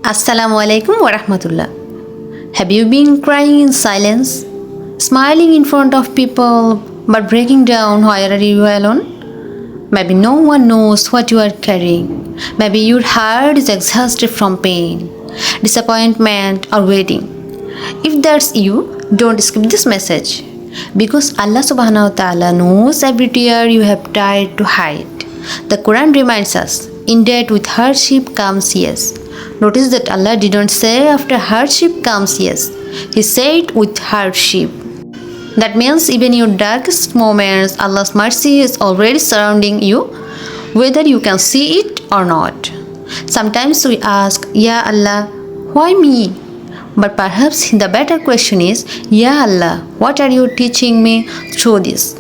Assalamu alaikum wa rahmatullah. Have you been crying in silence, smiling in front of people, but breaking down while you are alone? Maybe no one knows what you are carrying. Maybe your heart is exhausted from pain, disappointment, or waiting. If that's you, don't skip this message. Because Allah subhanahu wa ta'ala knows every tear you have tried to hide. The Quran reminds us, indeed with hardship comes yes. Notice that Allah didn't say after hardship comes yes. He said with hardship. That means even your darkest moments, Allah's mercy is already surrounding you, whether you can see it or not. Sometimes we ask, Ya Allah, why me? But perhaps the better question is, Ya Allah, what are you teaching me through this?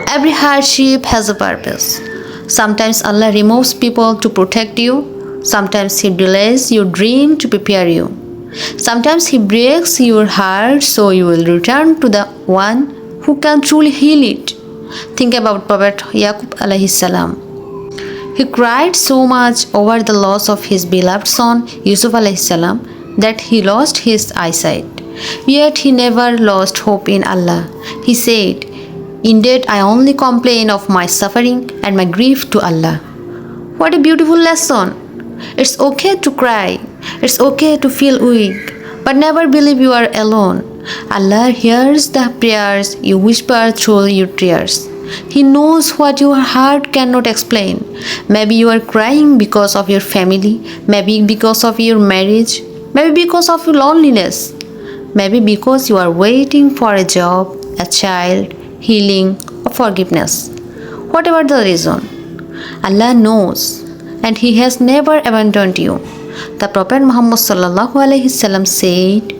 Every hardship has a purpose. Sometimes Allah removes people to protect you. Sometimes He delays your dream to prepare you. Sometimes He breaks your heart so you will return to the one who can truly heal it. Think about Prophet Yaqub alayhi salam. He cried so much over the loss of his beloved son Yusuf alayhi salam that he lost his eyesight. Yet he never lost hope in Allah. He said, Indeed, I only complain of my suffering and my grief to Allah. What a beautiful lesson! It's okay to cry. It's okay to feel weak. But never believe you are alone. Allah hears the prayers you whisper through your tears. He knows what your heart cannot explain. Maybe you are crying because of your family. Maybe because of your marriage. Maybe because of your loneliness. Maybe because you are waiting for a job, a child, healing, or forgiveness. Whatever the reason, Allah knows. And He has never abandoned you. The Prophet Muhammad sallallahu alaihi wasallam said,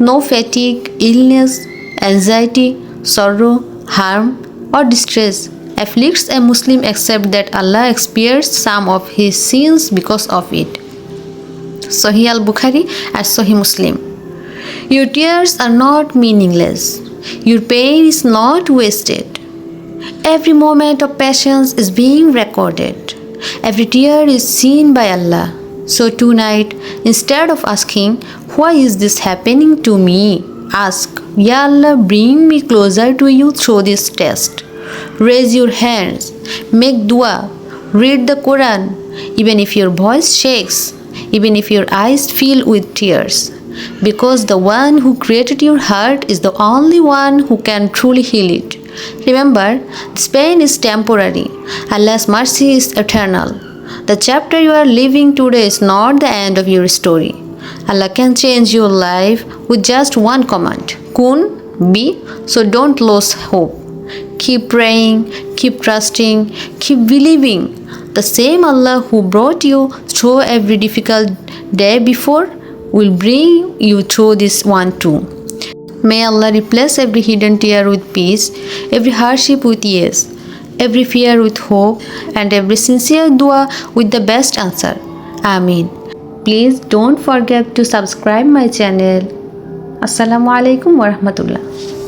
No fatigue, illness, anxiety, sorrow, harm, or distress afflicts a Muslim except that Allah expiates some of his sins because of it. Sahih al-Bukhari and Sahih Muslim. Your tears are not meaningless. Your pain is not wasted. Every moment of patience is being recorded. Every tear is seen by Allah. So tonight, instead of asking, why is this happening to me? Ask, Ya Allah, bring me closer to you through this test. Raise your hands, make dua, read the Qur'an, even if your voice shakes, even if your eyes fill with tears. Because the one who created your heart is the only one who can truly heal it. Remember, this pain is temporary. Allah's mercy is eternal. The chapter you are living today is not the end of your story. Allah can change your life with just one command. Kun, be, so don't lose hope. Keep praying, keep trusting, keep believing. The same Allah who brought you through every difficult day before will bring you through this one too. May Allah replace every hidden tear with peace, every hardship with yes, every fear with hope, and every sincere dua with the best answer. Ameen. Please don't forget to subscribe my channel. Assalamu alaikum wa rahmatullah.